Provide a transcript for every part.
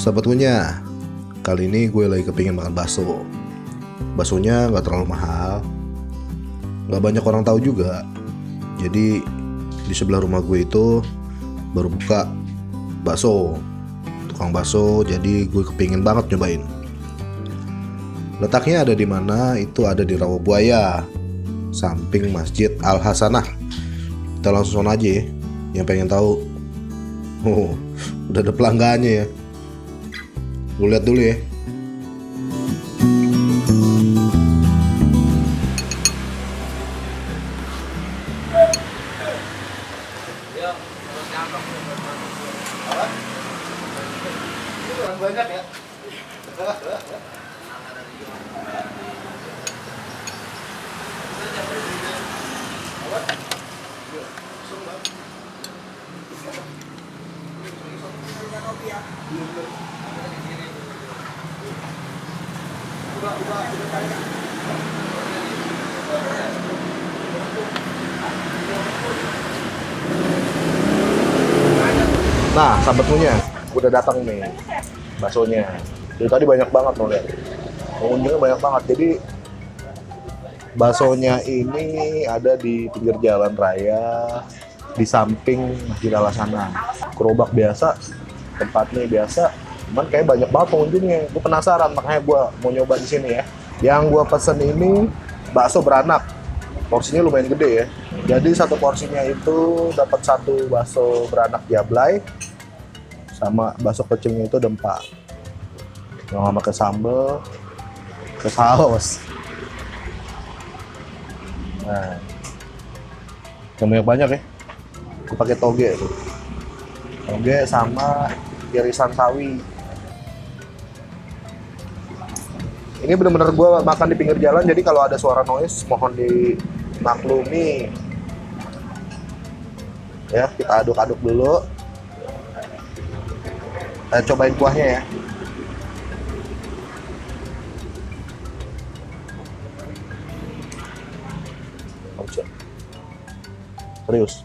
Sahabat punya, kali ini gue lagi kepingin makan bakso. Baksonya nggak terlalu mahal, nggak banyak orang tahu juga. Jadi di sebelah rumah gue itu baru buka bakso, tukang bakso. Jadi gue kepingin banget nyobain. Letaknya ada di mana? Itu ada di Rawabuaya, samping Masjid Al Hasanah. Kita langsung sana aja ya. Yang pengen tahu, udah ada pelanggannya ya. Gue lihat dulu ya. Banyak ya. Nah, sahabat punya, udah datang nih baksonya. Dari tadi banyak banget loh, lihat. Pengunjungnya banyak banget. Jadi baksonya ini ada di pinggir jalan raya, di samping Masjid Al Hasanah. Gerobak biasa, tempatnya biasa, cuman kayak banyak banget pengunjungnya. Gue penasaran, makanya gue mau nyoba di sini ya. Yang gue pesen ini bakso beranak. Porsinya lumayan gede ya. Jadi satu porsinya itu dapat satu bakso beranak jablay, sama bakso kecilnya itu dempak. Nggak pakai sambal, ke saus. Nah, yang banyak ya. Aku pakai toge tuh. Toge sama irisan sawi. Ini bener-bener gue makan di pinggir jalan, jadi kalau ada suara noise mohon dimaklumi. Ya, kita aduk-aduk dulu. Kita cobain kuahnya ya. Serius,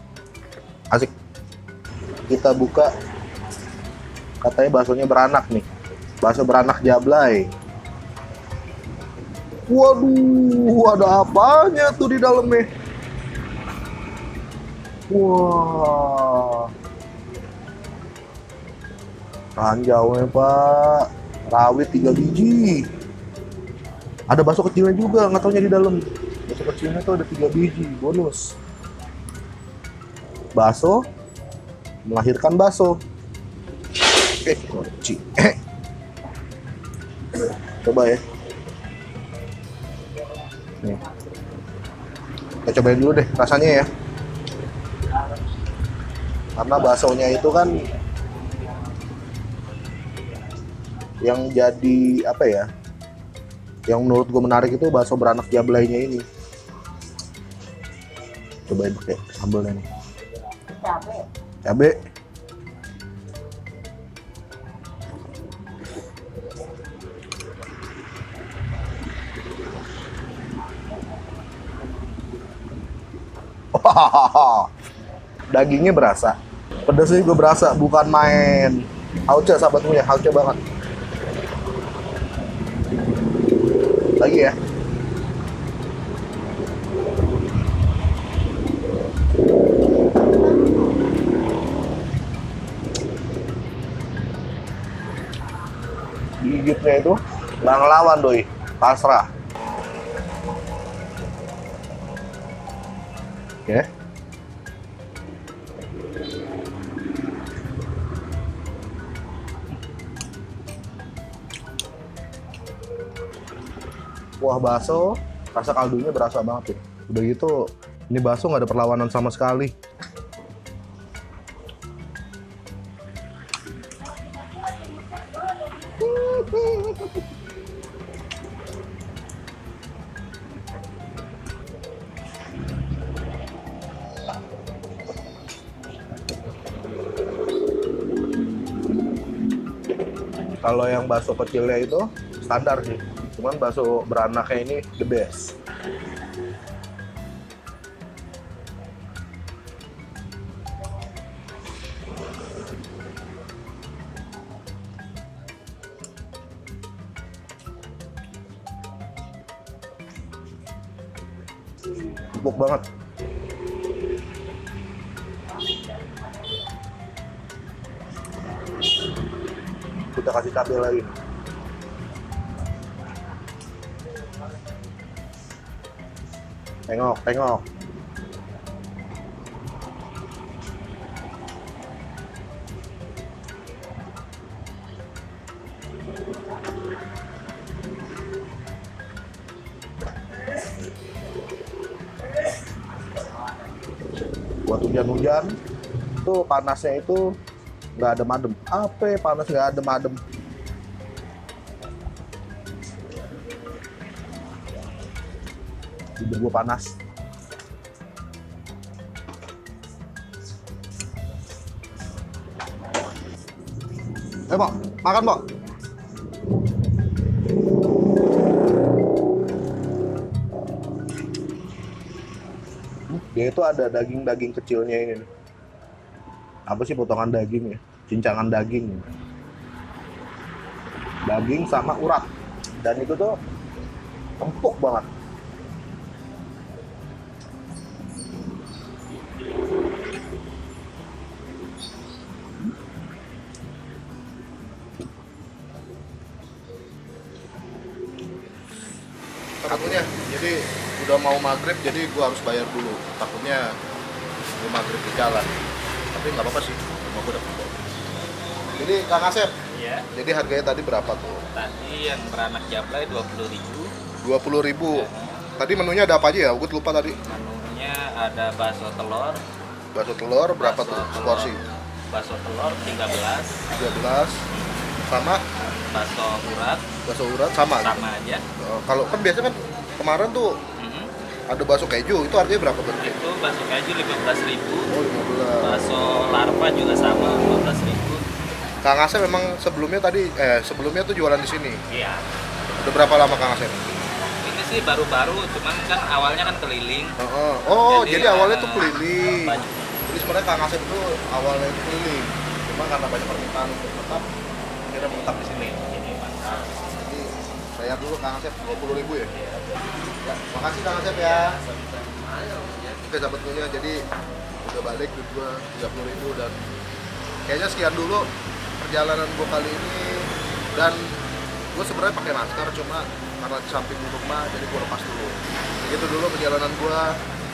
asik. Kita buka, katanya baksonya beranak nih, bakso beranak jablay. Waduh, ada apanya tuh di dalamnya? Wah, ranjaunya pak, rawit 3 biji. Ada bakso kecilnya juga, nggak taunya di dalam. Bakso kecilnya tuh ada 3 biji, bonus. Bakso melahirkan bakso. Koci. Coba ya. Nih. Kita cobain dulu deh rasanya ya. Karena baksonya itu kan yang jadi apa ya? Yang menurut gue menarik itu bakso beranak jablaynya ini. Cobain pakai sambalnya nih. Cabe. Dagingnya berasa, pedasnya juga berasa, bukan main. Hauce sahabatmu ya, hauce banget. Lagi ya. Gigitnya itu nggak ngelawan doi, pasrah. Oke. Kuah bakso, rasa kaldunya berasa banget ya. Udah gitu, ini bakso nggak ada perlawanan sama sekali. Kalau yang bakso kecilnya itu standar sih, cuman bakso beranaknya ini the best. empuk banget. Kita kasih cabai lagi. Tengok, tengok. Buat hujan-hujan, tuh panasnya itu nggak adem-adem. Apa ya, panas nggak adem-adem? Bibir gua panas. Ayo, Mbak, makan, Mbak. Dia itu ada daging-daging kecilnya ini nih. Apa sih potongan daging ya? Cincangan daging. Daging sama urat. Dan itu tuh empuk banget. Takutnya, jadi udah mau maghrib, jadi gua harus bayar dulu. Takutnya gua maghrib di jalan. Tapi nggak apa-apa sih, mau gua dapet kok. Jadi Kang Asep, Iya. jadi harganya tadi berapa tuh? Tadi yang beranak jablay 20.000. 20.000. Tadi menunya ada apa aja ya? Gua lupa tadi. Menunya ada bakso telur. Bakso telur berapa bakso tuh telur- porsi? Bakso telur 13. 13 sama Bakso urat bakso urat sama. sama aja. Kalau kan biasanya kan kemarin tuh Mhm. ada bakso keju, itu harganya berapa berarti? Itu bakso keju 15.000. Oh, 15. Bakso larva juga sama 15.000. Kang Asep memang sebelumnya tuh jualan di sini. Iya. Udah berapa lama Kang Asep? Ini sih baru-baru, cuman kan awalnya kan keliling. Oh, jadi awalnya tuh keliling. banyak. Jadi sebenarnya Kang Asep itu awalnya itu keliling. Cuma karena banyak permintaan untuk tetap, akhirnya menetap di sini. Ini mantap. Jadi saya dulu Kang Asep 20.000 ya. Ya, makasih Kang Asep ya. Oke, sahabat punya, jadi udah balik duit gua 30.000 dan kayaknya sekian dulu perjalanan gua kali ini. Dan gua sebenarnya pakai masker, cuma karena di samping rumah jadi gua lepas dulu. Begitu dulu perjalanan gua.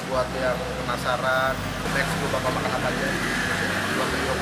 Buat yang penasaran, next gua bakal makan apa aja. Gua video